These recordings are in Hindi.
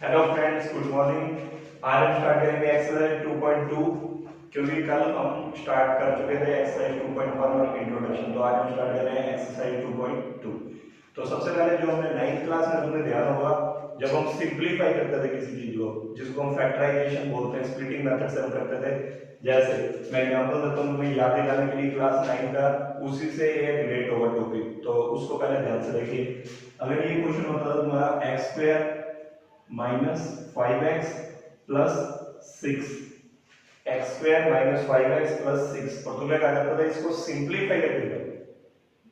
Hello friends, good morning. आज हम स्टार्ट करेंगे एक्सरसाइज 2.2 क्योंकि कल हम स्टार्ट कर चुके थे एक्सरसाइज 2.1 और इंट्रोडक्शन। तो आज हम स्टार्ट कर रहे हैं एक्सरसाइज 2.2। तो सबसे पहले जो हमने 9th क्लास में तुम्हें ध्यान होगा, जब हम सिंप्लीफाई करते थे किसी चीज को, जिसको हम फैक्टराइजेशन बोलते हैं, स्प्लिटिंग मेथड से हम करते थे। जैसे मैं एग्जांपल देता हूँ तुम्हें याद दिलाने के लिए, क्लास 9 का उसी से ये रिलेट होगा टॉपिक, तो उसको पहले ध्यान से देखिए। अगर ये क्वेश्चन होता था तुम्हारा x square minus 5x plus 6, x square minus 5x plus 6, और तुम्हें क्या करता था, इसको सिंप्लीफाई करके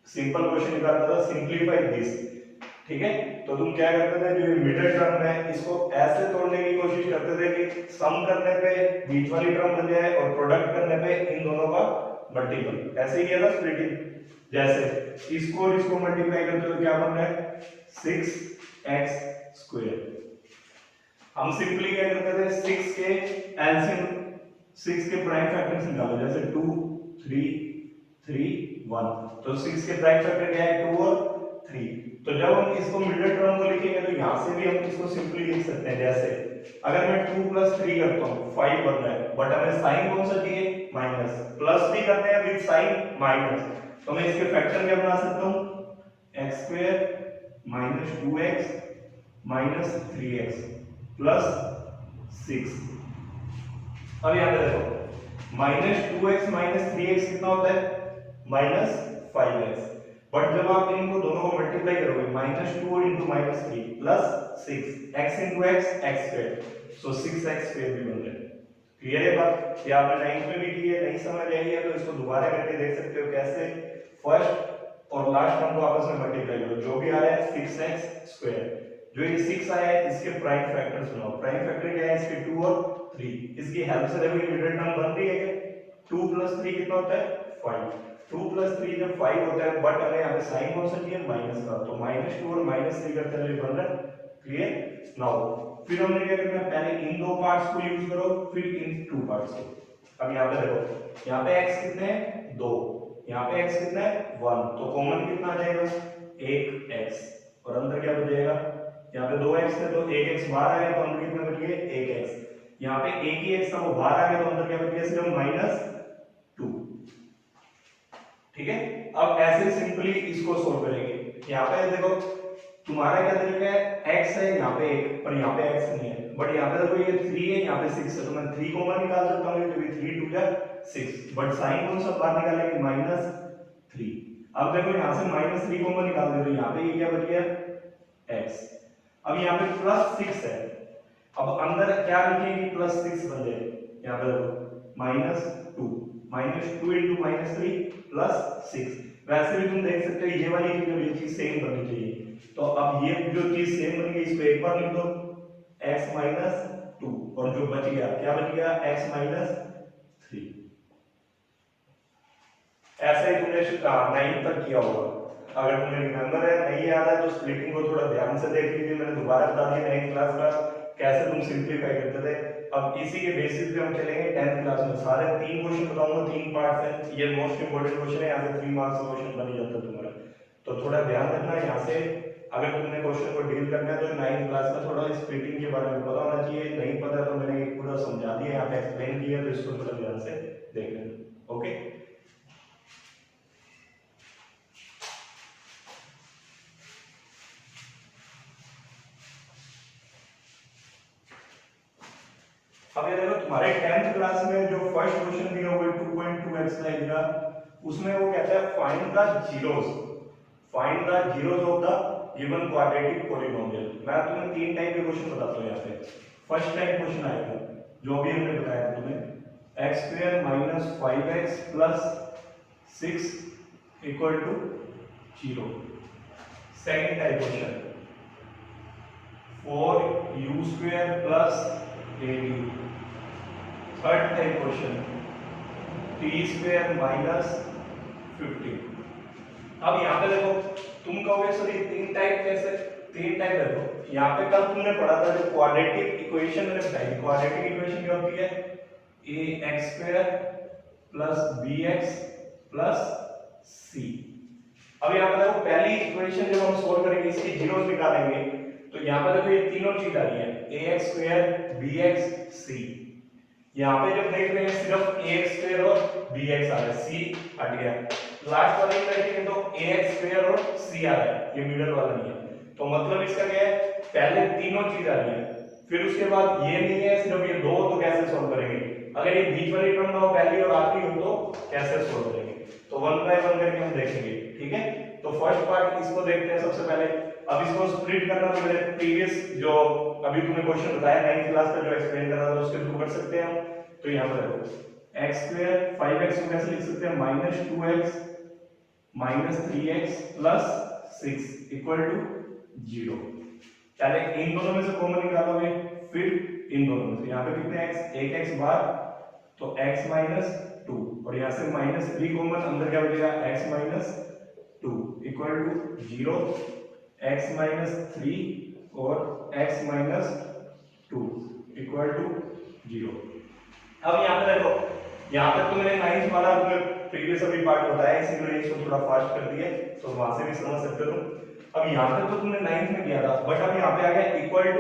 सिंपल क्वेश्चन निकालता था, सिंप्लीफाई दिस। ठीक है, तो तुम क्या करते थे, जो मिडिल टर्म है इसको ऐसे तोड़ने की कोशिश करते थे कि सम करने पे बीच वाली टर्म बन जाए और प्रोडक्ट करने पे इन दोनों का मल्टीपल। ऐसे ही किया था स्प्लिटिंग। जैसे इसको और इसको मल्टीप्लाई करते हुए क्या बन रहा है, 6x स्क्वायर। हम सिंपली क्या करते थे, 6 के एलसीएम, 6 के प्राइम फैक्टर्स निकालो। जैसे 2 3 3 1, तो 6 के प्राइम फैक्टर क्या है, 2 और 3। तो जब हम इसको मिडिल टर्म को लिखेंगे तो यहां से भी हम इसको सिंपली लिख सकते हैं। जैसे अगर मैं 2 + 3 करता हूं, 5 बन रहा है, बट हमें साइन कौन सा चाहिए, माइनस। प्लस भी करते हैं विद साइन माइनस, तो मैं इसके फैक्टर क्या बना सकता हूं, x² - 2x - 3x प्लस 6। अब यहां पे देखो, -2x - 3x कितना होता है, -5x। बट जब आप इनको दोनों को मल्टीप्लाई करोगे, -2 into -3 plus 6, x into x, x², सो 6x² भी बन जाए। क्लियर है बात? ये आपने 9th में भी की है, नहीं समझ आई है तो इसको दोबारा करके देख सकते हो। कैसे, फर्स्ट और लास्ट टर्म को आपस में मल्टीप्लाई करो, जो भी आ रहा है 6x²। जो ये 6 आया है इसके प्राइम फैक्टर्स बनाओ। प्राइम फैक्टर क्या है इसके, 2 और 3। इसकी हेल्प से देखो ये मिडिल टर्म बन रही है क्या, 2 + 3 कितना होता है, 5। 2 + 3 जब 5 होता है, बट हमें यहाँ पे साइन कौन सा चाहिए, माइनस का, तो -2 और -3 करते हुए बन रहा है। क्लियर? नाउ फिर हमने क्या करना है, पहले इन दो पार्ट्स को यूज करो, फिर इन टू पार्ट्स को। अब यहाँ पे देखो, यहाँ पे x कितने हैं, 2, यहाँ पे x कितना है, 1, तो कॉमन कितना आ जाएगा, 1x, और अंदर क्या बचेगा, यहाँ पे 2x है तो 1x बाहर आ गया, तो अंदर कितना बच गया, 1x। यहाँ पे एक ही x था वो बाहर आ गया, तो अंदर क्या बच गया, सिर्फ -2। ठीक है, अब ऐसे सिंपली इसको सोल्व करेंगे। यहाँ पे देखो तुम्हारा क्या तरीका है, x है यहाँ पे 1, पर यहाँ पे x नहीं है, बट यहाँ पे देखो ये 3 है, यहाँ पे 6 है, तो मैं 3 कॉमन निकाल सकता हूँ, क्योंकि 3 2 जा 6, बट साइन कौन सा बाहर निकालेंगे, -3। अब देखो यहाँ से -3 कॉमन निकाल दे, तो यहाँ पे ये क्या बच गया, x। अब यहाँ पे +6 है, अब अंदर क्या लिखेंगे, +6 बन जाए। यहाँ पे देखो -2 इंटू -3 प्लस 6। वैसे भी तुम देख सकते हो ये वाली जो ये चीज सेम बननी चाहिए, तो अब ये जो चीज सेम बन गई इसको एक बार लिख दो, x - 2, और जो बच गया क्या बच गया, x - 3। ऐसे ही तुमने 9 तक किया होगा। अगर तुम्हें रिमेंबर है, नहीं याद है, तो स्प्लिटिंग को थोड़ा ध्यान से देख लीजिए। मैंने दोबारा बता दिया 9th क्लास का कैसे तुम सिंप्लीफाई करते थे। अब इसी के बेसिस पे हम चलेंगे 10th क्लास में। सारे 3 क्वेश्चन बताऊंगा, 3 पार्ट्स हैं, ये मोस्ट इंपोर्टेंट क्वेश्चन है, यहाँ से 3 मार्क्स का क्वेश्चन बन ही जाता है तुम्हारा। तो थोड़ा ध्यान रखना यहाँ से, अगर तुमने क्वेश्चन को डील करना है तो 9th क्लास में थोड़ा स्प्लिटिंग के बारे में पता होना चाहिए। नहीं पता तो मैंने पूरा समझा दिया, यहाँ पे एक्सप्लेन किया, तो इसको थोड़ा ध्यान से देख लेना। ओके, अब ये देखो तुम्हारे 10th क्लास में जो फर्स्ट क्वेश्चन दिया हुआ है 2.2 एक्सरसाइज का, उसमें वो कहता है find the zeros of the given quadratic polynomial. मैं तुम्हें 3 टाइप के क्वेश्चन बताता हूं यहाँ पे। फर्स्ट टाइप क्वेश्चन आएगा जो भी हमने बताया था तुम्हें, x² - 5x + 6 = 0। Second type question 4u² + 8u। Third type question t² - 15। अब यहाँ पे देखो, तुम कहोगे सर ये 3 टाइप कैसे, 3 टाइप देखो। यहाँ पे कल तुमने पढ़ा था जो क्वाड्रेटिक इक्वेशन मैंने बताई, क्वाड्रेटिक इक्वेशन क्या होती है, ax² + bx + c। अब यहाँ पे देखो पहली इक्वेशन जब हम सोल्व करेंगे इसकी जीरोस निकालेंगे, तो यहाँ पे देखो ये तीनों चीज आ रही है ax स्क्वायर bx c। यहाँ पे जब देख रहे हैं सिर्फ ax स्क्वायर और bx आ रहा है, c हट गया। लास्ट वाले में देखेंगे तो ax स्क्वायर और c आ रहा है, ये मिडल वाला नहीं है। तो मतलब इसका क्या है, पहले तीनों चीज आ रही है, फिर उसके बाद ये नहीं है सिर्फ ये दो, तो कैसे सोल्व करेंगे? अगर ये बीच वाली टर्म ना हो, पहली और आखिरी हो, तो कैसे सोल्व करेंगे? तो वन बाय वन करके हम देखेंगे, ठीक है। तो फर्स्ट पार्ट इसको देखते हैं सबसे पहले। अब इसको स्प्लिट करना तो मैंने प्रीवियस जो अभी तुमने क्वेश्चन बताया 9th क्लास का जो एक्सप्लेन करा था उसके थ्रू कर सकते हैं हम। तो यहाँ पर देखो x स्क्वायर 5x को कैसे लिख सकते हैं, -2x - 3x + 6 इक्वल टू 0। पहले इन दोनों में से कॉमन निकालोगे, फिर इन दोनों में से। यहाँ पे कितने x, एक x बार, तो x - 2, और यहाँ से -3 कॉमन, अंदर क्या बचेगा x - 2 इक्वल टू 0, x - 3 और x - 2 इक्वल टू 0। अब यहाँ पे देखो, यहाँ तक तो मैंने 9th वाला प्रीवियस अभी पार्ट बताया, इसीलिए मैंने इसको थोड़ा फास्ट कर दिया, तो वहां से भी समझ सकते हो तुम। अब यहाँ तक तो तुमने 9th में किया था, बट अब यहाँ पे आ गया इक्वल टू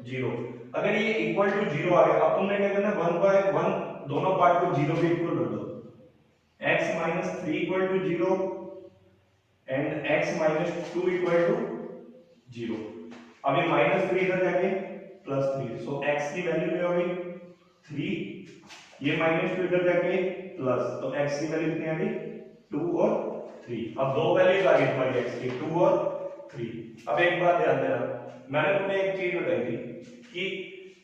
0। अगर ये इक्वल टू 0 आ गया, अब तुमने क्या करना, 1 बाय 1 दोनों पार्ट को 0 के इक्वल कर दो। x - 3 equal to 0 and x - 2 equal to 0। अब ये -3 इधर जाके +3, सो x की वैल्यू क्या होगी 3, ये -2 इधर जाके प्लस, तो x की वैल्यू कितनी आ गई 2 और 3। अब दो वैल्यूज आ गई तुम्हारी x की, 2 और 3। अब एक बात ध्यान देना, मैंने तुम्हें एक चीज बताई थी कि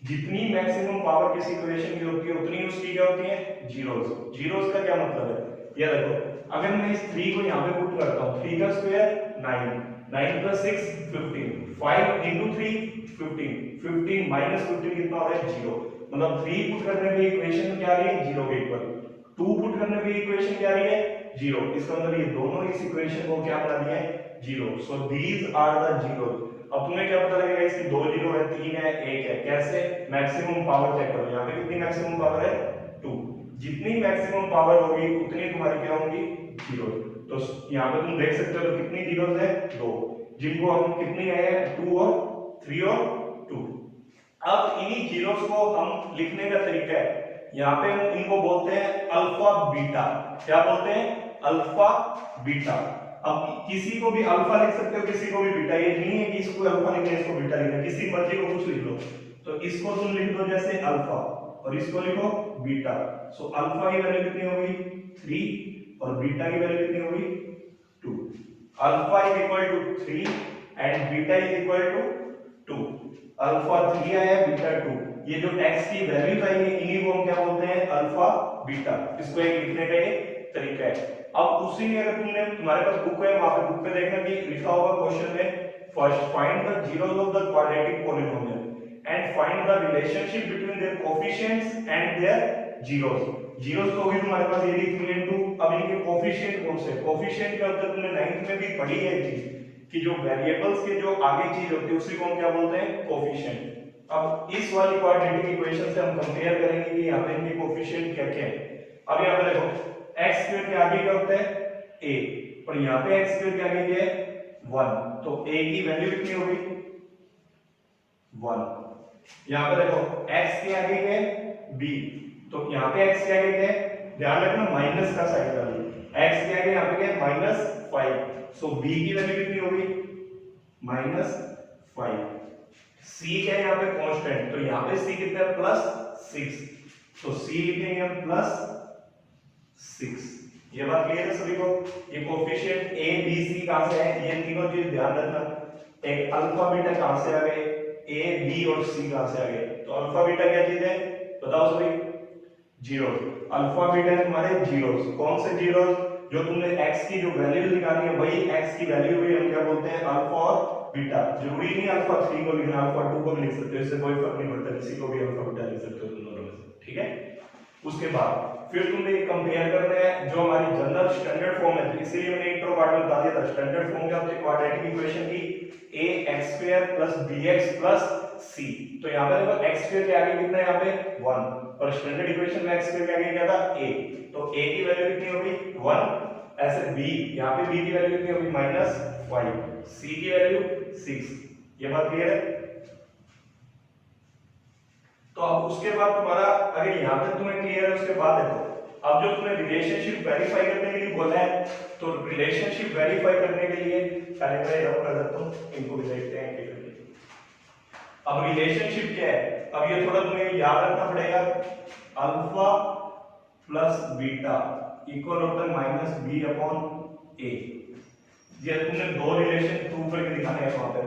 जितनी मैक्सिमम पावर किसी इक्वेशन की होती है उतनी उसकी क्या होती है, जीरोस। जीरोस का क्या मतलब है, ये देखो, अगर मैं इस 3 को यहाँ पे पुट करता हूँ, 3 का स्क्वायर 9, 9 + 6 15, 5 × 3 15, 15 - 15 कितना हो रहा है 0। मतलब 3 पुट करने पे इक्वेशन क्या आ रही है 0 के इक्वल, 2 पुट करने पे इक्वेशन क्या आ रही है 0। इसका मतलब ये दोनों इस इक्वेशन को क्या बना दिए हैं 0। So these are the zero. अब तुम्हें क्या पता लगेगा इसकी 2 जीरो है, 3 है, 1 है, कैसे? मैक्सिमम पावर चेक करो। यहाँ पे कितनी मैक्सिमम पावर है 2, जितनी मैक्सिमम पावर होगी उतनी तुम्हारी क्या होंगी जीरो। तो यहाँ पे तुम देख सकते हो तो कितनी जीरोस है 2, जिनको हम कितनी है 2 और 3 और 2। अब इन्हीं जीरोस को हम लिखने का तरीका है, यहाँ पे हम इनको बोलते हैं अल्फा बीटा। क्या बोलते हैं? Alpha beta. अब किसी को भी अल्फा लिख सकते हो, किसी को भी बीटा, ये नहीं है कि इसको अल्फा लिखना है इसको बीटा लिखना है, किसी मर्जी को कुछ लिख लो। तो इसको तुम लिख दो जैसे अल्फा और इसको लिखो बीटा। सो अल्फा की वैल्यू कितनी होगी 3 और बीटा की वैल्यू कितनी होगी 2। Alpha is equal to 3 and beta is equal to 2। Alpha 3 आया, बीटा 2। ये जो x की वैल्यूज आई है इन्हीं को हम क्या बोलते हैं अल्फा बीटा। इसको एक लिखने का ये तरीका है। अब उसी में अगर तुमने तुम्हारे पास बुक है, वहां पे बुक पे देखना कि लिखा होगा क्वेश्चन में, first find the zeros of the quadratic polynomial and find the relationship between their coefficients and their zeros. Zeros तो होगी तुम्हारे पास ये 3 and 2। अब इनके कोएफिशिएंट कौन से? कोएफिशिएंट क्या होता है, तुमने 9th में भी पढ़ी है चीज कि जो वेरिएबल्स के जो आगे चीज होती है उसी को हम क्या बोलते हैं कोएफिशिएंट। अब इस वाली क्वाड्रेटिक इक्वेशन से हम कंपेयर करेंगे कि यहाँ पे इनके कोएफिशिएंट क्या क्या है। अब यहाँ पे देखो x स्क्वायर के आगे क्या होता है a, और यहाँ पे x स्क्वायर के आगे क्या है 1, तो a की वैल्यू कितनी होगी 1। यहाँ पे देखो x के आगे क्या है b, तो यहाँ पे x के आगे क्या है, ध्यान रखना माइनस का साइन वाली, x के आगे यहाँ पे क्या है -5, सो b की वैल्यू कितनी होगी -5। c क्या है यहाँ पे कांस्टेंट, तो यहाँ पे c कितना है +6, तो c लिखेंगे हम +6। ये बात क्लियर है सभी को? ये कोएफिशिएंट a b c कहां से है, ये तीनों चीज ध्यान रखना। एक अल्फा बीटा कहां से आ गए, a b और c कहां से आ गए? तो अल्फा बीटा क्या चीज है बताओ सभी? जीरोस। अल्फा बीटा है तुम्हारे जीरोस। कौन से जीरोस? जो तुमने x की जो वैल्यू निकाली है वही x की वैल्यू भी हम क्या बोलते हैं अल्फा और बीटा। जरूरी नहीं अल्फा 3 को लिखना, अल्फा 2 को भी लिख सकते हो, इससे कोई फर्क नहीं पड़ता, किसी को भी अल्फा बीटा लिख सकते हो तुम दोनों में से, ठीक है। उसके बाद फिर तुमने कंपेयर करना है जो हमारी जनरल स्टैंडर्ड फॉर्म है, इसीलिए मैंने इंट्रो पार्ट में बता दिया था स्टैंडर्ड फॉर्म क्या होती है क्वाड्रेटिक इक्वेशन की, ax² + bx + c। तो यहाँ पे देखो x² के आगे कितना है यहाँ पे 1, और स्टैंडर्ड इक्वेशन में x² के आगे क्या था a, तो a की वैल्यू कितनी होगी 1। ऐसे b, यहाँ पे b की वैल्यू कितनी होगी -5, c की वैल्यू 6, ये बात क्लियर है। तो अब उसके बाद तुम्हारा अगर यहां तक तुम्हें क्लियर है, उसके बाद देखो अब जो तुम्हें रिलेशनशिप वेरीफाई करने के लिए बोला है, तो रिलेशनशिप वेरीफाई करने के लिए पहले मैं रब कर देता हूं, इनको भी देखते हैं कि अब रिलेशनशिप क्या है। अब ये थोड़ा तुम्हें याद रखना पड़ेगा, अल्फा प्लस बीटा इक्वल होता है माइनस बी अपॉन ए। ये तुमने दो रिलेशन प्रूव करके दिखाने हैं वहां पे,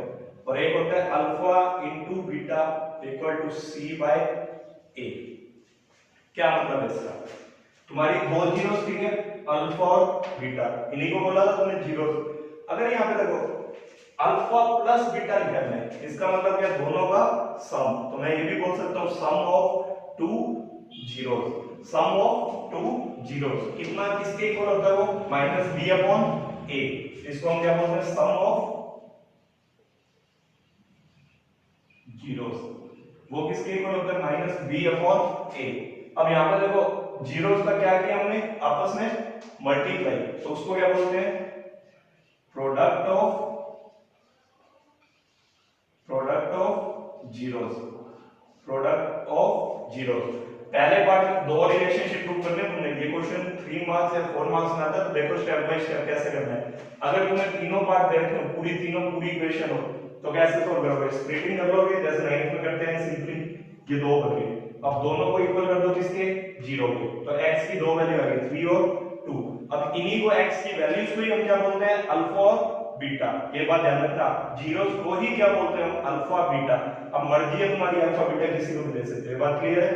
और एक होता है alpha into beta equal to C by A. क्या मतलब है इसका, तुम्हारी दो जीरोस थी अल्फा और बीटा, इन्हीं को बोला था तुमने जीरोस। अगर यहाँ पे देखो अल्फा प्लस बीटा लिखा है, इसका मतलब क्या, दोनों का सम। तो मैं ये भी बोल सकता हूँ sum of two zeros, sum of two zeros कितना, किसके इक्वल होता है वो, माइनस बी अपॉन ए। इसको हम क्या बोलते हैं, सम ऑफ जीरोस, वो किसके इक्वल होता है, माइनस बी अपॉन ए। अब यहां पर देखो जीरोस का क्या किया हमने, आपस में मल्टीप्लाई, तो उसको क्या बोलते हैं, product of zeros, product of zeros. पहले पार्ट दो रिलेशनशिप प्रूव करने तुमने, ये क्वेश्चन 3 मार्क्स या 4 मार्क्स में आता है, तो देखो स्टेप बाय स्टेप कैसे करना है। अगर तुम्हें तीनों पार्ट देखे हो, पूरी इक्वेशन हो, तो कैसे सोल्व करोगे, स्प्लिटिंग कर लोगे जैसे 9th में करते हैं सिंपली, ये दो बचे, अब दोनों को इक्वल कर दो किसके, जीरो के, तो x की दो वैल्यू आ गई 3 और 2। अब इन्हीं को x की वैल्यूज को ही हम क्या बोलते हैं, अल्फा और बीटा। ये बात ध्यान रखना, जीरोस को ही क्या बोलते हैं हम, अल्फा बीटा। अब मर्जी है तुम्हारी अल्फा बीटा किसी को भी दे सकते हो, बात क्लियर है।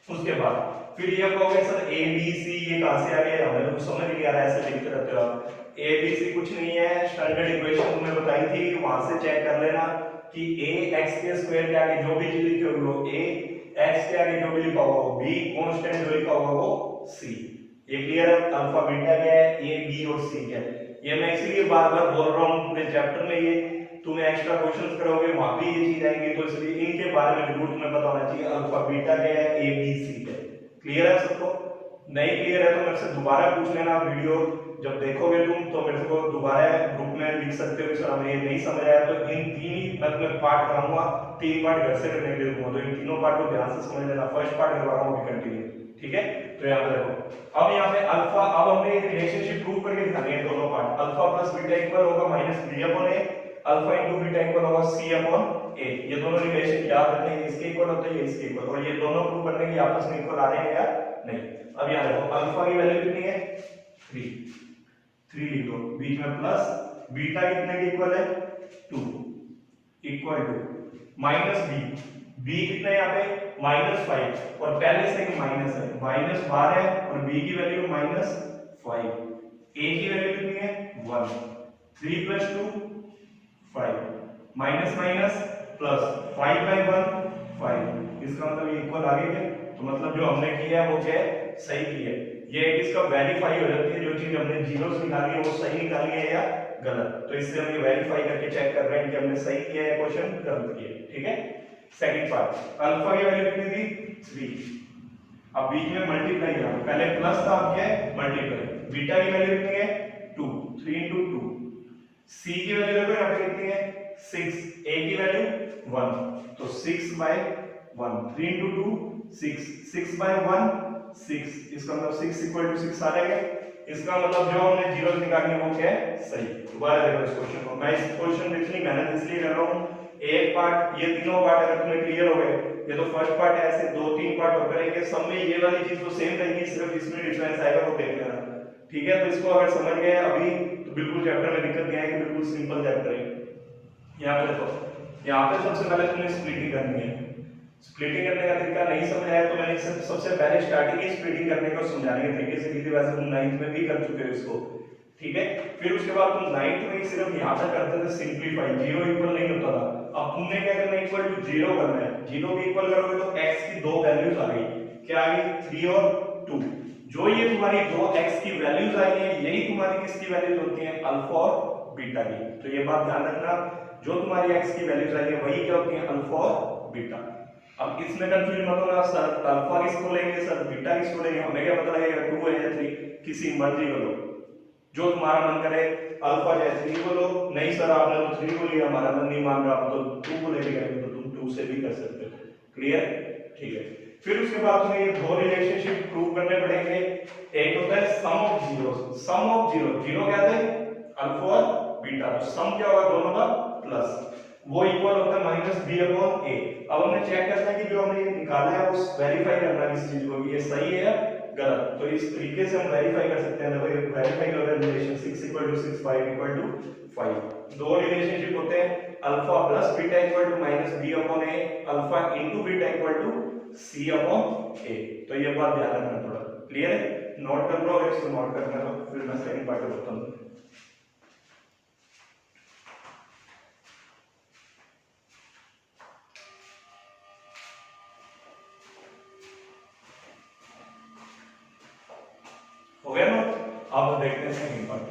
उसके बाद फिर ये कहोगे सर ए बी सी ये कहां से आ गया, हमें तो समझ नहीं आ रहा है, ऐसे लिखते रहते हो आप। ए बी सी कुछ नहीं है, स्टैंडर्ड इक्वेशन तुम्हें बताई थी, वहां से चेक कर लेना कि a x के स्क्वायर के आगे जो भी चीज लिखी होगी वो a, x के आगे जो भी लिखा होगा वो b, कांस्टेंट जो लिखा होगा वो c। ये क्लियर है, अल्फा बीटा क्या है, a b और c क्या है। ये मैं इसलिए बार-बार बोल रहा हूं, पूरे चैप्टर में ये तुम्हें एक्स्ट्रा क्वेश्चंस करोगे वहां भी ये चीज आएंगी, तो इसलिए इनके बारे में जरूर तुम्हें पता होना चाहिए, अल्फा बीटा क्या है, a b c क्या है। क्लियर है सबको, नहीं क्लियर है तो मेरे से दोबारा पूछ लेना, वीडियो जब देखोगे तुम तो मेरे को दोबारा ग्रुप में लिख सकते हो कि सर हमें ये नहीं समझ आया, तो इन तीन ही मैं तुम्हें पार्ट कराऊंगा, 3 पार्ट घर से करने के लिए दूंगा, तो इन तीनों पार्ट को ध्यान से समझ लेना, फर्स्ट पार्ट करवा रहा हूं अभी कंटिन्यू, ठीक है। तो यहाँ पे देखो अब यहाँ पे अल्फा, अब हमने रिलेशनशिप प्रूव करके दिखानी है दोनों part, alpha plus beta equal होगा minus B upon A, alpha into beta equal होगा सी अपॉन ए। ये दोनों रिलेशन याद रखने हैं, इसके इक्वल होता है ये इसके इक्वल, और ये दोनों प्रूव करने के आपस में इक्वल आ रहे हैं या नहीं। अब यहाँ देखो अल्फा की वैल्यू कितनी है 3 लिख दो, बीच में प्लस, बीटा कितने के इक्वल है 2 equal to minus b, b कितना है यहाँ पे -5, और पहले से एक माइनस है, माइनस बाहर है, और बी की वैल्यू -5, ए की वैल्यू कितनी है 1, 3 + 2 5, माइनस माइनस प्लस 5/1 5, इसका मतलब ये इक्वल आ गया। तो मतलब जो हमने किया है वो क्या है, सही किया है। ये इसका वेरीफाई हो जाती है, जो चीज हमने जीरोस निकाली है वो सही निकाली है या गलत, तो इससे हम ये वेरीफाई करके चेक कर रहे हैं कि हमने सही किया है क्वेश्चन गलत किया है, ठीक है। सेकंड पार्ट, अल्फा की वैल्यू कितनी थी 3, अब बीच में मल्टीप्लाई किया, पहले प्लस था अब क्या है मल्टीप्लाई, बीटा की वैल्यू कितनी है 2, 3 × 2, सी की वैल्यू देखो यहाँ पे कितनी है 6, ए की वैल्यू 1, तो 6/1, 3 × 2 6, 6/1 6, इसका मतलब 6 = 6 आ जाएगा। इसका मतलब जो हमने जीरो निकाली है वो क्या है सही। दोबारा देखो इस क्वेश्चन को, मैं इस क्वेश्चन में इतनी मेहनत इसलिए कर रहा हूँ, एक पार्ट, ये तीनों पार्ट अगर तुम्हें क्लियर हो गए, ये तो फर्स्ट पार्ट है, ऐसे 2-3 पार्ट और करेंगे, सब में ये वाली चीज तो सेम रहेगी, सिर्फ इसमें डिफरेंस आएगा, वो देख लेना, ठीक है। तो इसको अगर समझ गए अभी तो बिल्कुल चैप्टर में दिक्कत नहीं आएगी, बिल्कुल सिंपल चैप्टर है। यहाँ पे देखो, यहाँ पे सबसे पहले तुम्हें स्प्लिटिंग करनी है, स्प्लिटिंग करने का तरीका नहीं समझ आया तो मैंने सबसे पहले स्टार्टिंग ही स्प्लिटिंग करने को समझाने के तरीके से की थी, वैसे तुम 9th में भी कर चुके हो इसको, ठीक है। फिर उसके बाद तुम 9th में सिर्फ यहाँ तक करते थे सिंपलीफाई, जीरो इक्वल नहीं होता था, अब तुमने क्या करना है इक्वल टू 0 करना है, 0 भी इक्वल करोगे तो x की दो वैल्यूज आ गई, क्या आ गई 3 और 2, जो ये तुम्हारी दो x की वैल्यूज आई है यही तुम्हारी किसकी वैल्यूज होती है अल्फा और बीटा की। तो ये बात ध्यान रखना, जो तुम्हारी x की वैल्यूज आई है वही क्या होती है अल्फा और बीटा। अब इसमें कंफ्यूज मत होना, सर अल्फा किसको लेंगे, सर बीटा किसको लेंगे, हमें क्या पता लगेगा 2 है या 3, किसी मर्जी को लो, जो तुम्हारा मन करे, अल्फा जैसे 3 बोलो, नहीं सर आपने तो 3 बोली, हमारा मन नहीं मान रहा, आप तो 2 बोले भी करेंगे, तो तुम 2 से भी कर सकते हो। क्लियर? ठीक है। फिर उसके बाद तुम्हें ये दो रिलेशनशिप प्रूव करने पड़ेंगे। एक होता है sum of zeros. Sum of zero, zero क्या थे? अल्फा और बीटा, तो सम क्या होगा दोनों का? प्लस, वो इक्वल होता है माइनस बी अपॉन ए। अब हमने चेक करना है कि जो हमने ये निकाला है उस वेरीफाई करना है किस चीज को, ये सही है या गलत। तो इस तरीके से हम वेरीफाई कर सकते हैं। देखो ये वेरीफाई कर रहे हैं relation 6 equal to 6, 5 equal to 5। दो रिलेशनशिप होते हैं, alpha plus beta equal to minus B upon A, alpha into beta equal to C upon A. तो ये बात ध्यान रखना थोड़ा। क्लियर है? नोट कर लो, इसको नोट करना तो फिर मैं सेकंड पार्ट बताता हूं। हो गया ना? अब देखते हैं सेकंड पार्ट।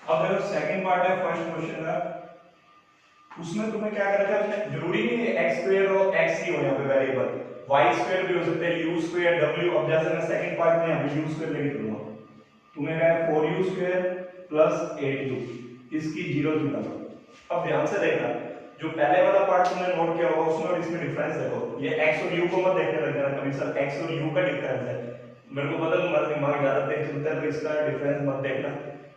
अब देखो सेकंड पार्ट है, फर्स्ट क्वेश्चन है, उसमें तुम्हें क्या करना है, जरूरी नहीं है x स्क्वायर और x ही हो, यहाँ पे वेरिएबल y स्क्वायर भी हो सकते हैं, u स्क्वायर w। अब जैसे मैं सेकंड पार्ट में यहाँ पे u स्क्वायर लेके चलूंगा, तुम्हें क्या है 4u स्क्वायर प्लस 8u, इसकी जीरो निकालो। अब ध्यान से देखना, जो पहले वाला पार्ट तुमने नोट किया होगा उसमें और इसमें डिफरेंस देखो। ये x और u को मत देखने लग जाना कभी, सर x और u का डिफरेंस है, मेरे को पता तुम्हारा दिमाग ज्यादा तेज चलता है, तो इसका डिफरेंस मत देखना।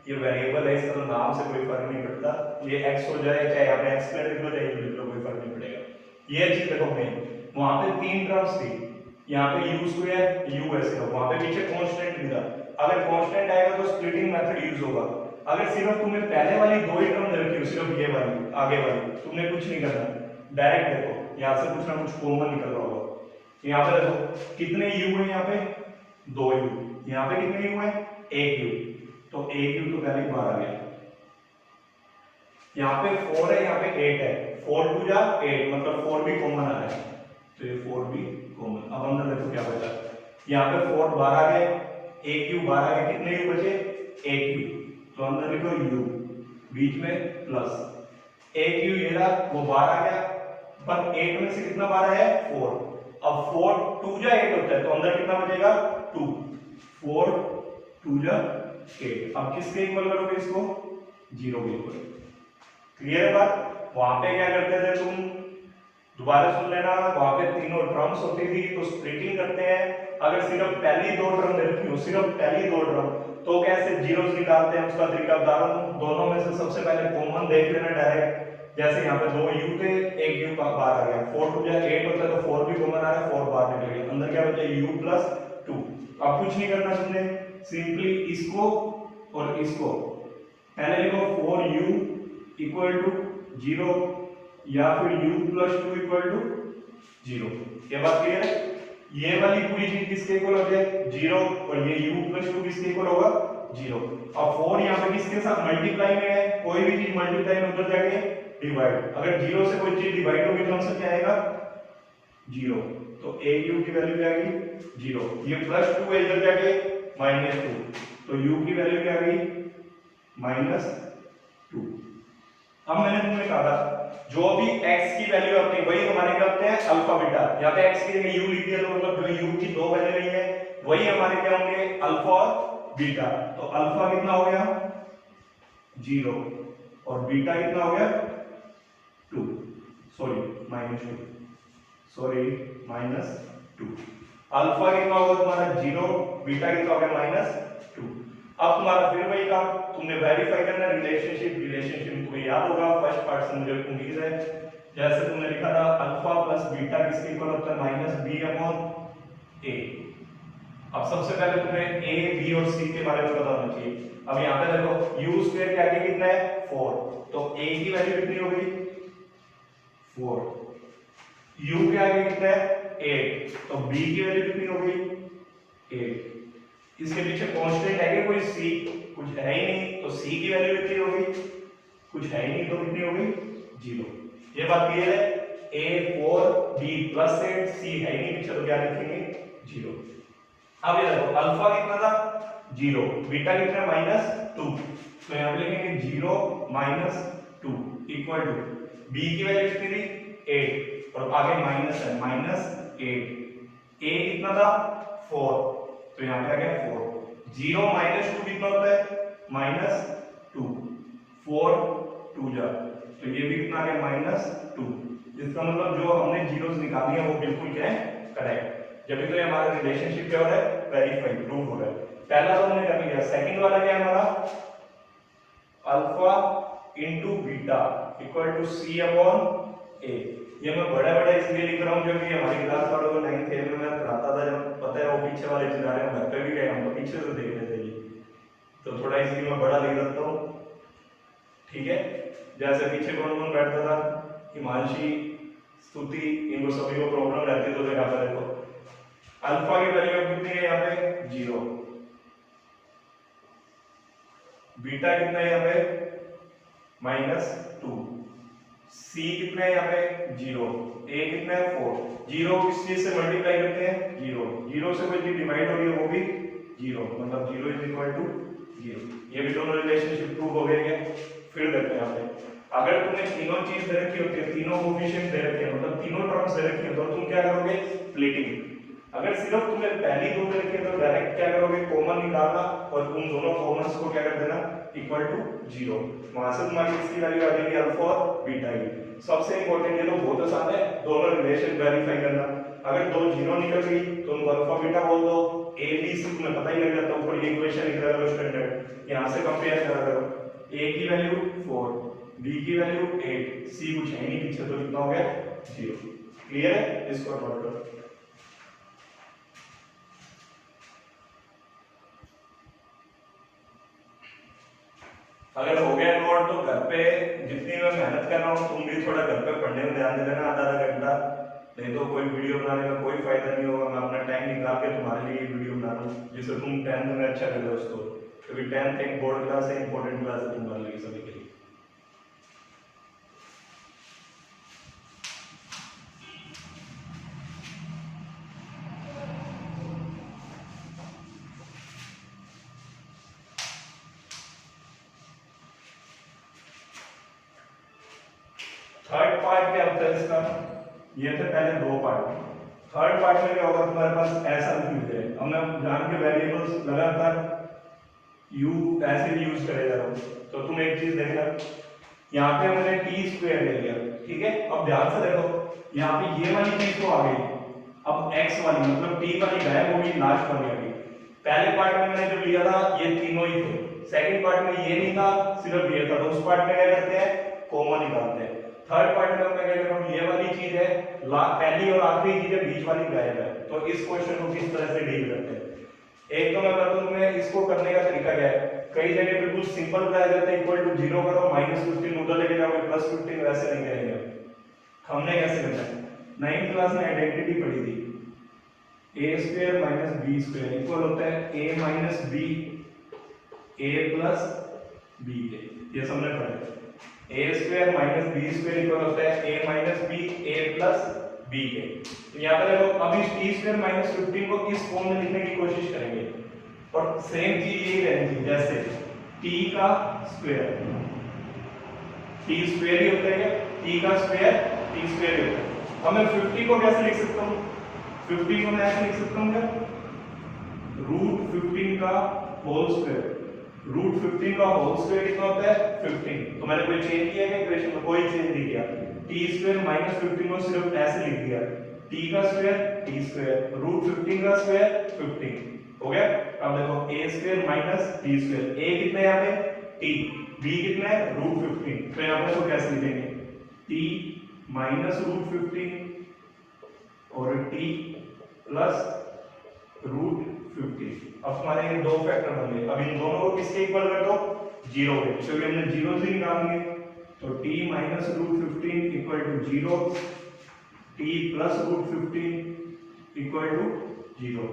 ये वेरिएबल है, इसका तो नाम से कोई फर्क नहीं पड़ता, ये x हो जाए चाहे यहाँ पे x स्क्वायर लिख लो चाहे लिख लो, कोई फर्क नहीं पड़ेगा। ये चीज देखो मेन, वहां पे 3 टर्म्स थी, यहाँ पे u स्क्वायर u ऐसे हो, वहां पे पीछे कांस्टेंट भी था। अगर कांस्टेंट आएगा तो स्प्लिटिंग मेथड यूज होगा। अगर सिर्फ तुम्हें पहले वाली दो ही टर्म रखी हो, सिर्फ ये वाली आगे वाली, तुमने कुछ नहीं करना, डायरेक्ट देखो यहाँ से कुछ ना कुछ कॉमन निकल रहा होगा। यहाँ पे देखो कितने u है, यहाँ पे 2u, यहाँ पे कितने u है 1u, तो 1u तो पहले ही बाहर आ गया। यहाँ पे 4 है, यहाँ पे 8 है, 4 2 जा 8, मतलब 4 भी कॉमन आ रहा है, तो ये 4 भी कॉमन। अब अंदर देखो क्या बचा, यहाँ पे 4 बाहर आ गए, 1u बाहर आ गए, कितने u बचे 1u, तो अंदर लिखो u, बीच में प्लस 1u, ये रहा वो बाहर आ गया, पर 8 में से कितना बाहर है 4। अब 4 2 जा 8 होता है, तो अंदर कितना बचेगा 2, 4 2 जा 8। अब किसके इक्वल करोगे इसको, 0 के इक्वल। क्लियर है बात? वहां पे क्या करते थे तुम, दोबारा सुन लेना, वहां पे तीनों टर्म्स होती थी, तो स्प्लिटिंग करते हैं। अगर सिर्फ पहली दो टर्म रखी हो, सिर्फ पहली दो टर्म, तो कैसे जीरोस निकालते हैं उसका तरीका बता रहा हूं। दोनों में से सबसे पहले कॉमन देख लेना डायरेक्ट, जैसे यहाँ पे 2u थे, 1u बाहर आ गया, 4 2 जा 8 होता है, तो 4 भी कॉमन आ रहा है, 4 बाहर निकल गया, अंदर क्या बचा u प्लस 2। अब कुछ नहीं करना तुमने, सिंपली इसको और इसको पहले लिखो 4u इक्वल टू 0 या फिर u प्लस 2 इक्वल टू 0। ये बात क्लियर है? ये वाली पूरी चीज किसके इक्वल हो जाए 0, और ये u प्लस 2 किसके इक्वल होगा 0। अब 4 यहाँ पे किसके साथ मल्टीप्लाई में है, कोई भी चीज मल्टीप्लाई में उधर जाके डिवाइड, अगर 0 से कोई चीज डिवाइड होगी तो आंसर क्या आएगा 0, तो au की वैल्यू क्या आएगी 0। ये प्लस 2 है, इधर जाके -2, तो u की वैल्यू क्या आ गई -2। अब मैंने तुम्हें कहा था जो भी x की वैल्यू आती है वही हमारे क्या होते हैं अल्फा बीटा। यहाँ पे x की जगह u लिख दिया, तो मतलब जो u की दो वैल्यू नहीं है वही हमारे क्या होंगे अल्फा और बीटा। तो अल्फा कितना हो गया 0 और बीटा कितना हो गया 2, सॉरी -2। अल्फा कितना होगा तुम्हारा 0, बीटा कितना हो गया -2। अब तुम्हारा फिर वही काम, तुमने वेरीफाई करना रिलेशनशिप तुम्हें याद होगा फर्स्ट पार्ट से, मुझे उम्मीद है। जैसे तुमने लिखा था अल्फा प्लस बीटा किसके इक्वल होता है -b/a। अब सबसे पहले तुम्हें a b और c के बारे में पता होना चाहिए। अब यहाँ पे देखो u स्क्वायर के आगे कितना है 4, तो a की वैल्यू कितनी हो गई 4, u के आगे कितना है 8, तो b की वैल्यू कितनी हो गई 8। इसके पीछे कांस्टेंट है क्या कोई c, कुछ है ही नहीं, तो c की वैल्यू कितनी होगी कुछ है ही नहीं, तो कितनी होगी 0। ये बात क्लियर है? a 4 b प्लस 8 c है ही नहीं पीछे, तो क्या लिखेंगे 0। अब ये देखो अल्फा कितना था 0, बीटा कितना -2, तो यहाँ पे लिखेंगे 0 माइनस 2 इक्वल टू बी की वैल्यू कितनी थी 8 और आगे माइनस है माइनस 8, ए कितना था 4 तो यहाँ पे आ गया 4। 0 माइनस 2 कितना होता है माइनस 2, 4 2 जा तो ये भी कितना आ गया माइनस 2। इसका मतलब जो हमने जीरोस निकाली है वो बिल्कुल क्या है करेक्ट। जब तो ये हमारा रिलेशनशिप क्या हो रहा है वेरीफाई प्रूव हो रहा है। पहला तो हमने कर लिया। सेकंड वाला क्या है हमारा alpha into beta equal to C upon A. ये मैं बड़ा बड़ा इसलिए लिख रहा हूँ क्योंकि हमारी क्लास वालों को 9th में मैं पढ़ाता था जब पता है वो पीछे वाले चला रहे हैं घर पे भी गए हम तो पीछे से देख रहे थे ये तो थोड़ा इसलिए मैं बड़ा लिख देता हूँ ठीक है। जैसे पीछे कौन कौन बैठता था हिमांशी स्तुति इनको सभी को प्रॉब्लम रहती तो यहाँ पर देखो अल्फा की वैल्यू कितनी है यहाँ पे 0, बीटा कितना है यहाँ पे -2, सी कितना है यहाँ पे 0, ए कितना है 4। 0 किस चीज से मल्टीप्लाई करते हैं 0, 0 से कोई चीज डिवाइड हो रही है वो भी 0 मतलब 0 इज इक्वल टू 0। ये भी दोनों रिलेशनशिप प्रूव हो गए हैं। फिर देखते हैं यहाँ पे अगर तुमने तीनों चीज दे रखी होती है तीनों कोएफिशिएंट दे रखे हैं मतलब तीनों टर्म्स दे रखी है तो तुम क्या करोगे स्प्लिटिंग। अगर सिर्फ तुमने पहली दो दे रखी है तो डायरेक्ट क्या करोगे कॉमन निकालना और उन दोनों कॉमन्स को क्या कर देना इक्वल टू 0। वहां से तुम्हारी इसकी वैल्यू आ जाएगी अल्फा और बीटा की। सबसे इंपॉर्टेंट ये तो बहुत आसान है दोनों रिलेशन वेरीफाई करना। अगर दो 0 निकल गई तो उनको अल्फा बीटा बोल दो। ए बी से तुम्हें पता ही लग जाता है ऊपर ये इक्वेशन लिख रहा है स्टैंडर्ड यहां से कंपेयर करा करो। ए की वैल्यू 4 बी की वैल्यू 8 सी कुछ है नहीं पीछे तो कितना हो गया 0। क्लियर है इसको नोट करो। अगर हो गया नोट तो घर पे जितनी मैं मेहनत कर रहा हूँ तुम भी थोड़ा घर पे पढ़ने में ध्यान दे देना आधा घंटा। नहीं तो कोई वीडियो बनाने का कोई फायदा नहीं होगा। मैं अपना टाइम निकाल के तुम्हारे लिए वीडियो बना रहा हूँ जिससे तुम 10th में अच्छा कर लो उसको क्योंकि 10th एक बोर्ड क्लास है इंपॉर्टेंट क्लास है तुम्हारे लिए सभी के लिए। थर्ड पार्ट क्या होता है इसका ये थे पहले दो पार्ट। थर्ड पार्ट में क्या होगा तुम्हारे पास ऐसा लिख है। अब मैं जान के वेरिएबल्स लगातार यू ऐसे भी यूज करे जा रहा हूं तो तुम एक चीज देखना यहाँ पे मैंने टी स्क्वायर ले लिया ठीक है। अब ध्यान से देखो यहाँ पे ये वाली चीज तो आ गई अब एक्स वाली मतलब टी वाली गायब होगी लास्ट वाली आ गई। पहले पार्ट में मैंने जो लिया था ये तीनों ही थे। सेकंड पार्ट में ये नहीं था सिर्फ ये था तो उस पार्ट में क्या करते हैं कॉमन निकालते हैं। थर्ड पार्ट में मैं क्या कर रहा हूँ ये वाली चीज है पहली और आखिरी चीज है बीच वाली गायब है। तो इस क्वेश्चन को किस तरह से डील करते हैं एक तो मैं बता दूं मैं इसको करने का तरीका क्या है। कई जगह बिल्कुल सिंपल बताया जाता है इक्वल टू 0 करो -15 उधर लेके जाओगे +15 वैसे नहीं करेंगे। हमने कैसे करना है 9th क्लास में आइडेंटिटी पढ़ी थी a² - b² इक्वल होता है a - b a + b के। ये सबने पढ़ा a² - b² इक्वल होता है a - b a + b के। तो यहाँ पर देखो अब इस t² - 15 को इस फॉर्म में लिखने की कोशिश करेंगे और सेम चीज यही रहेगी जैसे t का स्क्वायर ही होता है t का स्क्वायर t² ही होता है। अब मैं 50 को कैसे लिख सकता हूँ 50 को मैं ऐसे लिख सकता हूँ क्या √15 का होल स्क्वायर। √15 का होल स्क्वायर कितना होता है 15। तो मैंने कोई चेंज किया है इक्वेशन में कोई चेंज नहीं किया। t² - 15 को सिर्फ ऐसे लिख दिया t का स्क्वायर t² √15 का स्क्वायर 15 हो गया। अब देखो a² - b²। a कितना है यहाँ पे t b कितना है √15 तो यहाँ पर तो कैसे लिखेंगे t -√15 और t + √15। अब हमारे ये दो फैक्टर बन गए। अब इन दोनों को किसके इक्वल कर दो 0 के क्योंकि हमने 0 से निकालनी है। तो t -√15 = 0 t + √15 = 0।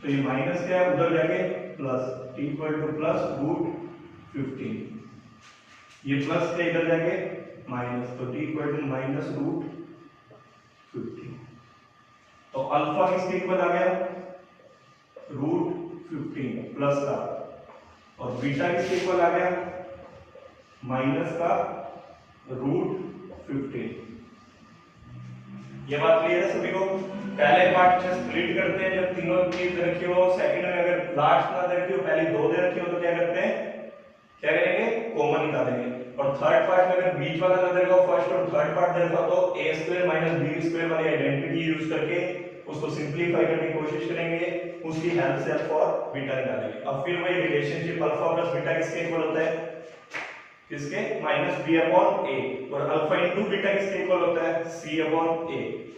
तो ये माइनस क्या है उधर जाके प्लस t + +√15 ये प्लस के इधर जाके माइनस तो t = -√15। तो अल्फा किसके इक्वल आ गया √15 प्लस का और बीटा किसके इक्वल आ गया माइनस का √15। ये बात क्लियर है सभी को? पहले पार्ट से स्प्लिट करते हैं, जब तीनों चीज रखी हो, सेकंड में अगर लास्ट ना दे रखी हो, पहली दो दे रखी हो, तो क्या करते हैं, क्या करेंगे, कॉमन निकालेंगे। और थर्ड पार्ट में अगर बीच वाला ना दे रखा हो, फर्स्ट और थर्ड पार्ट दे रखा हो, तो a² - b² वाली आइडेंटिटी यूज करके उसको सिंपलीफाई करने की कोशिश करेंगे, उसकी हेल्प से अल्फा और बीटा निकालेंगे। अब फिर वही रिलेशनशिप अल्फा प्लस बीटा किसके इक्वल होता है, किसके, -b/a, और अल्फा इनटू बीटा किसके इक्वल होता है, c/a।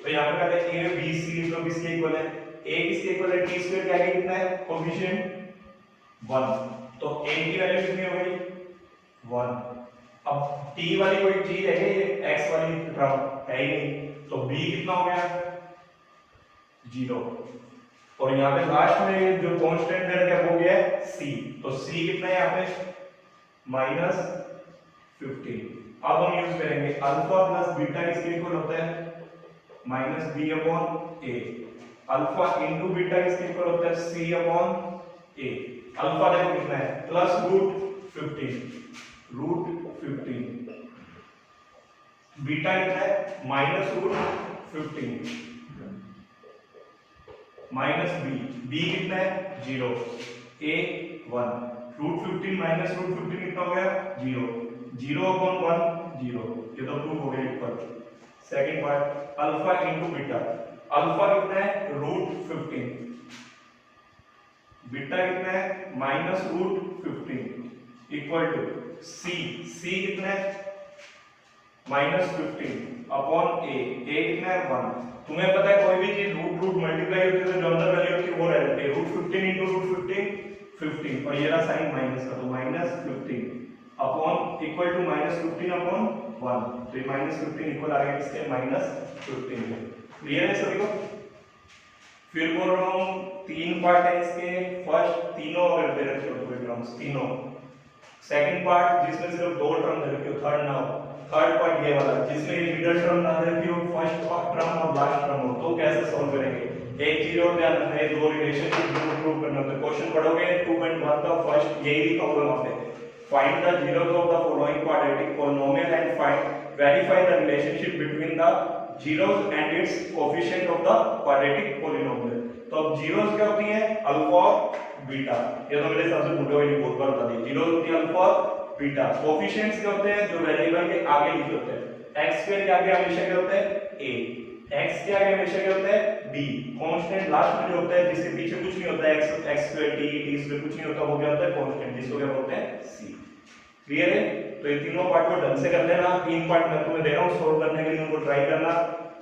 तो यहां पे कहते हैं a b c तो किसके इक्वल है, a किसके इक्वल है, t² के आगे कितना है कोएफिशिएंट 1, तो a की वैल्यू कितनी हो गई 1। अब t वाली कोई चीज है, ये x वाली टर्म है ही नहीं, तो b कितना हो गया 0, और यहाँ पे लास्ट में जो कांस्टेंट दे रखा है वो क्या है c, तो c कितना है यहाँ पे -15। अब हम यूज करेंगे अल्फा प्लस बीटा किसके इक्वल होता है -b/a, अल्फा इनटू बीटा किसके इक्वल होता है c/a। अल्फा देखो कितना है +√15, बीटा कितना है -√15 b कितना है 0, a 1, √15 -√15 कितना हो गया 0, 0/1 0, ये तो प्रूफ हो गया ऊपर। Second part alpha into beta, alpha कितना है √15, बीटा कितना है -√15 इक्वल टू c कितना है -15/a, a कितना है 1। तुम्हें पता है कोई भी चीज रूट मल्टीप्लाई होती है तो जो अंदर वैल्यू होती है वो रह जाती है, √15 × √15 15, और ये रहा साइन माइनस का, तो -15 अपॉन इक्वल टू -15/1, तो ये -15 इक्वल आ गया किसके -15। क्लियर है सभी को? फिर बोल रहा हूं तीन पार्ट है इसके, फर्स्ट तीनों अगर दे रखे हो तो टर्म्स तीनों, सेकंड पार्ट जिसमें सिर्फ दो टर्म दे रखे हो, थर्ड ना हो, थर्ड पार्ट ये वाला जिसमें ये मिडिल टर्म ना दे रखी हो, फर्स्ट टर्म और लास्ट टर्म हो, तो कैसे सॉल्व करेंगे। एक चीज और ध्यान रखना है, दो रिलेशनशिप प्रूव करना है। क्वेश्चन पढ़ोगे 2.1 का फर्स्ट यही लिखा हुआ है वहां पे, find the zeros of the following quadratic polynomial and find verify the relationship between the zeros and its coefficient of the quadratic polynomial। तो अब zeros क्या होती है, अल्फा और बीटा, ये तो मेरे हिसाब से भूले हुए बहुत बार बता दी। zeros होती है अल्फा और बीटा, कोएफिशिएंट्स क्या होते हैं, जो वेरिएबल के आगे लिखे होते हैं, x² के आगे हमेशा क्या होता है a, x के आगे हमेशा क्या होता है b, कांस्टेंट लास्ट में जो होता है जिसके पीछे कुछ नहीं होता है, x² t² कुछ नहीं होता, वो क्या होता है कांस्टेंट, जिसको क्या बोलते हैं c। क्लियर है? तो ये तीनों पार्ट को ढंग से कर लेना, तीन पार्ट मैं तुम्हें दे रहा हूं सॉल्व करने के लिए, उनको ट्राई करना,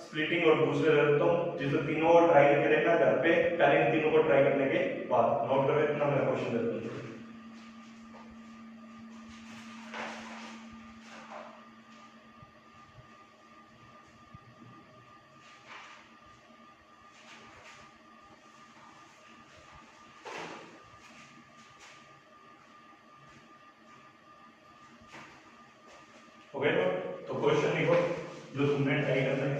स्प्लिटिंग और दूसरे देता हूं, जिससे तीनों को ट्राई करके देखना घर पे, पहले इन तीनों को ट्राई करने के बाद नोट करो, इतना मेरा क्वेश्चन देता हूं। हो गया? तो क्वेश्चन लिखो जो तुमने ट्राई करना है।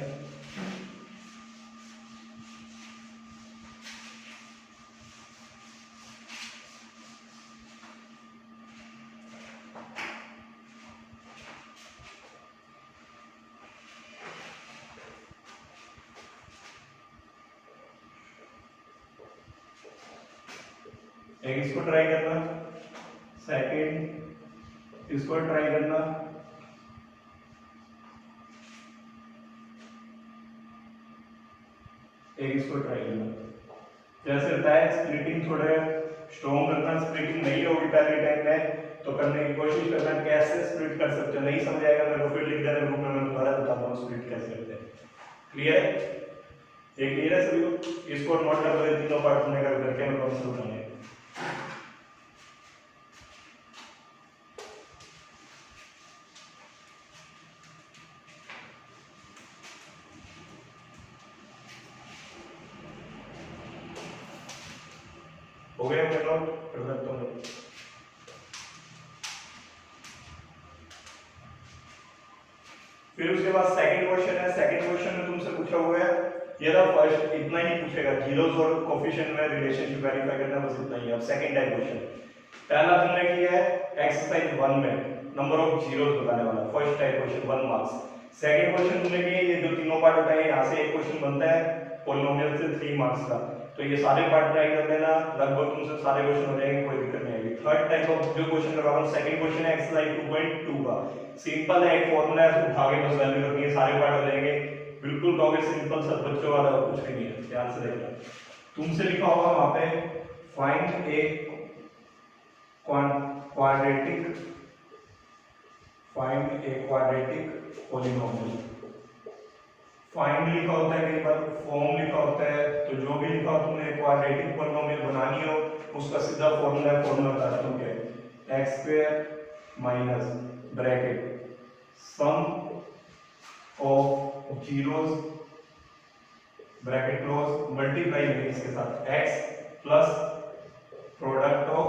एक इसको ट्राई करना, सेकंड इसको ट्राई करना, एक इसको ट्राई करना। जैसे होता है स्प्लिटिंग थोड़े स्ट्रॉन्ग रखना, स्प्लिटिंग नहीं होगी पहले टाइम में तो करने की कोशिश करना, कैसे स्प्लिट कर सकते हो, नहीं समझ आएगा मेरे को फिर लिख देना ग्रुप में, मैं दोबारा बताता हूँ स्प्लिट कैसे करते हैं। क्लियर है? ये क्लियर है सभी को? इसको नोट कर लो, तीनों पार्ट में करके मैं कौन सा उठाएंगे। हो गया मैं नोट कर सकता हूँ। फिर उसके बाद सेकंड क्वेश्चन है, सेकंड क्वेश्चन में तुमसे पूछा हुआ है, ये रहा फर्स्ट, इतना ही पूछेगा, जीरोस और कोएफिशिएंट में रिलेशनशिप वेरीफाई करना, बस इतना ही। अब सेकंड है क्वेश्चन, पहला तुमने किया है एक्सरसाइज 1 में, नंबर ऑफ जीरोस बताने वाला। First type question 1 marks. Second question तुमने किए, ये जो तीनों पार्ट उठाए यहाँ से एक क्वेश्चन बनता है पॉलिनोमियल से 3 मार्क्स का, तो ये सारे पार्ट ट्राई कर लेना, लगभग तुमसे सारे क्वेश्चन हो जाएंगे, कोई दिक्कत नहीं आएगी। थर्ड टाइप ऑफ जो क्वेश्चन करवा रहा हूँ, सेकंड क्वेश्चन है एक्सरसाइज 2.2 का। सिंपल है, एक फार्मूला है, उठा के बस वैल्यू रखनी है, सारे पार्ट हो जाएंगे। बिल्कुल कहोगे सिंपल सब बच्चों वाला, कुछ भी नहीं है। ध्यान से देखना, तुमसे लिखा होगा वहां पे find a quadratic polynomial. Find लिखा होता है, कई बार फॉर्म लिखा होता है, तो जो भी लिखा हो तुमने क्वाड्रेटिक पॉलिनोमियल बनानी हो उसका सीधा फॉर्मूला है, फॉर्मूला बता दूं क्या है, x square minus bracket sum of zeros bracket close multiply है इसके साथ x plus product of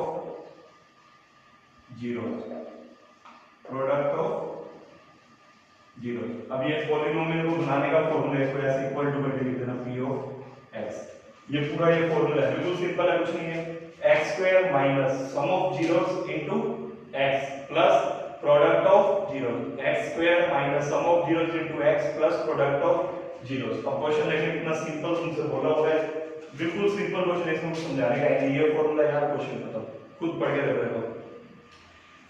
zeros, product of zero. अब ये पॉलिनोमियल को बनाने का फॉर्मूला है, इसको ऐसे इक्वल टू करके लिख देना p ऑफ x। ये पूरा ये फॉर्मूला है, बिल्कुल सिंपल है, कुछ नहीं है। x square minus sum of zeros into x plus product of zeros, x square minus sum of zeros into x plus product of zeros. अब क्वेश्चन देखिए कितना सिंपल तुमसे बोला हुआ है, बिल्कुल सिंपल क्वेश्चन, इसमें समझाने का है। ये फॉर्मूला यार क्वेश्चन खत्म, खुद पढ़ के देखो।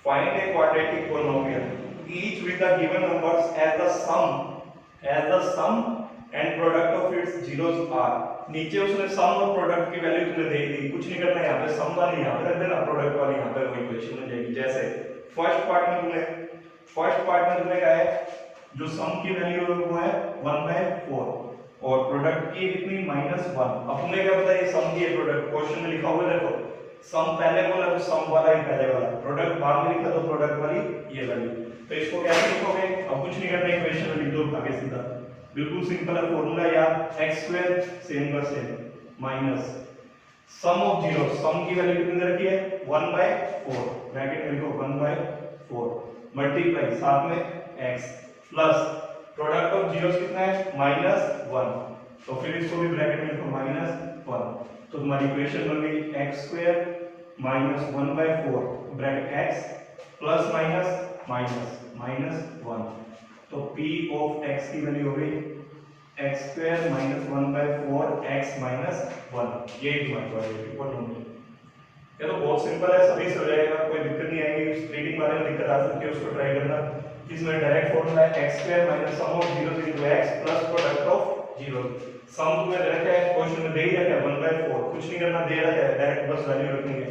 Find a quadratic polynomial each with the given numbers as the sum and product of its zeros are। नीचे उसने सम और प्रोडक्ट की वैल्यू तुमने दे दी, कुछ नहीं करना है, यहाँ पे सम वाली यहाँ पे रख देना, प्रोडक्ट वाली यहाँ पे वही क्वेश्चन हो जाएगी। जैसे फर्स्ट पार्ट में तुमने क्या है, जो सम की वैल्यू है वो है 1/4 और प्रोडक्ट की कितनी -1। अब तुम्हें क्या पता है ये सम की है, प्रोडक्ट क्वेश्चन में लिखा हुआ है, देखो सम पहले बोला तो सम वाला ही पहले वाला, प्रोडक्ट बाद में लिखा तो प्रोडक्ट वाली ये वैल्यू। तो इसको कैसे लिखोगे, अब कुछ नहीं करना है, इक्वेशन में लिख दो आगे सीधा, बिल्कुल सिंपल है फॉर्मूला यार, x स्क्वायर सेम का same minus sum of zero, sum की वैल्यू कितनी दे रखी है 1/4, ब्रैकेट में लिखो 1/4 मल्टीप्लाई साथ में x plus product of zeros कितना है -1, तो फिर इसको भी ब्रैकेट में लिखो -1, तो तुम्हारी इक्वेशन बन गई x square minus 1/4 bracket x plus minus 1, तो p ऑफ x की वैल्यू हो गई x square minus 1/4 x minus 1। ये तुम्हारी क्वाड्रेटिक पॉलिनोमियल। ये तो बहुत सिंपल है, सभी से हो जाएगा, कोई दिक्कत नहीं आएगी। स्प्लिटिंग वाले में दिक्कत आ सकती है, उसको ट्राई करना। इसमें डायरेक्ट फॉर्मूला है x square minus sum of zeros into x plus product of zeros. Sum तुम्हें दे रखा है, क्वेश्चन में दे ही रखा है 1/4, कुछ नहीं करना, दे रखा है, डायरेक्ट बस वैल्यू रखनी है।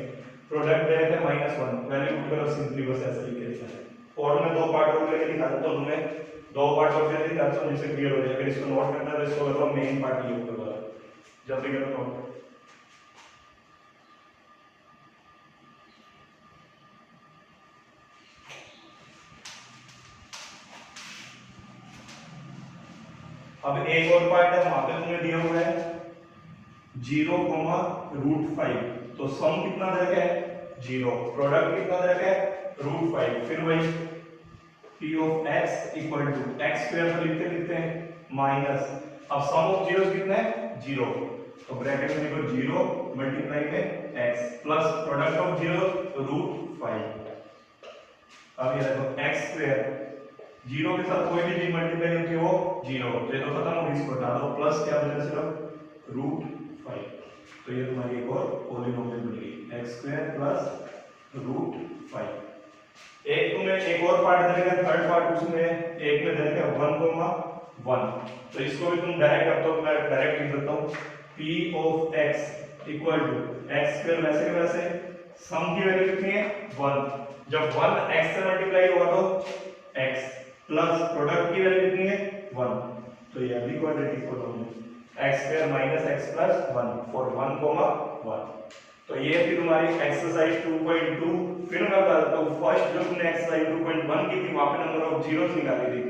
प्रोडक्ट दे रखा है -1, वैल्यू पुट करो सिंपली, बस ऐसे लिख के लिखा है। और मैं दो पार्ट और करके दिखा देता हूं तुम्हें, दो पार्ट और करके दिखाता हूं जिससे क्लियर हो जाए। अगर इसको नोट करना है तो इसको करो मेन पार्ट ये ऊपर वाला, जल्दी करो नोट। अब एक और पार्ट है, वहां पे तुम्हें दिया हुआ है 0,√5, तो सम कितना दे रखा है 0, प्रोडक्ट कितना दे रखा है √5, फिर वही p of x equal to x square तो लिखते हैं माइनस, अब सम ऑफ जीरोस कितना है 0, तो ब्रैकेट में लिखो 0 मल्टीप्लाई में x plus product of zero √5। अब ये देखो x स्क्वायर, जीरो के साथ कोई भी चीज मल्टीप्लाई होती है वो 0, तो ये तो खत्म हो गई, इसको हटा दो, प्लस क्या बचा सिर्फ √5, तो ये तुम्हारी एक और पॉलिनोमियल बन गई x स्क्वायर प्लस √5। एक तुम्हें एक और पार्ट देगा, थर्ड पार्ट, उसमें एक में देगा 1,1, तो इसको भी तुम डायरेक्ट, अब तो मैं डायरेक्ट लिख देता हूं p of x equal to x square वैसे के वैसे, सम की वैल्यू कितनी है 1, जब 1 x से मल्टीप्लाई होगा तो x प्लस प्रोडक्ट की वैल्यू कितनी है 1, तो ये अभी quadratic polynomial x square minus x plus 1 for 1,1। तो ये थी तुम्हारी एक्सरसाइज 2.2। फिर मैं बता देता हूँ, फर्स्ट जो तुमने एक्सरसाइज 2.1 की थी वहां पे नंबर ऑफ जीरोस निकाली थी,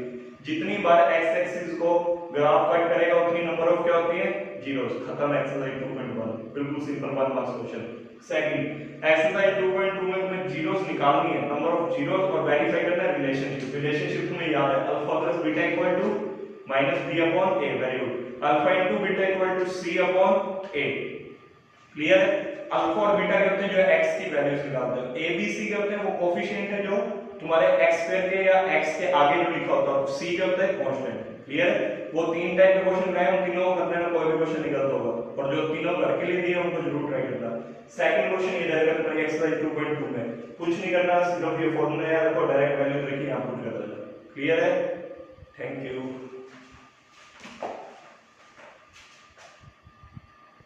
जितनी बार x एक्सिस को ग्राफ कट करेगा उतनी नंबर ऑफ क्या होती है जीरोस। खत्म एक्सरसाइज 2.1, बिल्कुल simple 1 marks question. Second exercise 2.2 में तुम्हें जीरोस निकालनी है, नंबर ऑफ जीरोस, और वेरीफाई करना है रिलेशनशिप। रिलेशनशिप तुम्हें याद है, alpha plus beta equal to -b/a, very good. Alpha into beta equal to c/a, clear है। अल्फा और बीटा क्या होते हैं, जो x की वैल्यूज निकालते हैं। a b c क्या होते हैं, वो कोफिशिएंट है जो तुम्हारे x स्क्वायर के या x के आगे जो लिखा होता है c क्या होता है कांस्टेंट। क्लियर है। वो तीन टाइप के क्वेश्चन बनाए, उन तीनों को करने में कोई भी क्वेश्चन निकलता होगा, और जो तीनों घर के लिए दिए उनको जरूर ट्राई करना। सेकंड क्वेश्चन ये रहेगा तुम्हारी एक्सरसाइज 2.2 में, कुछ नहीं करना, सिर्फ ये फॉर्मूला याद रखो, डायरेक्ट वैल्यू देखिए यहां पुट कर देना। क्लियर है। Thank you.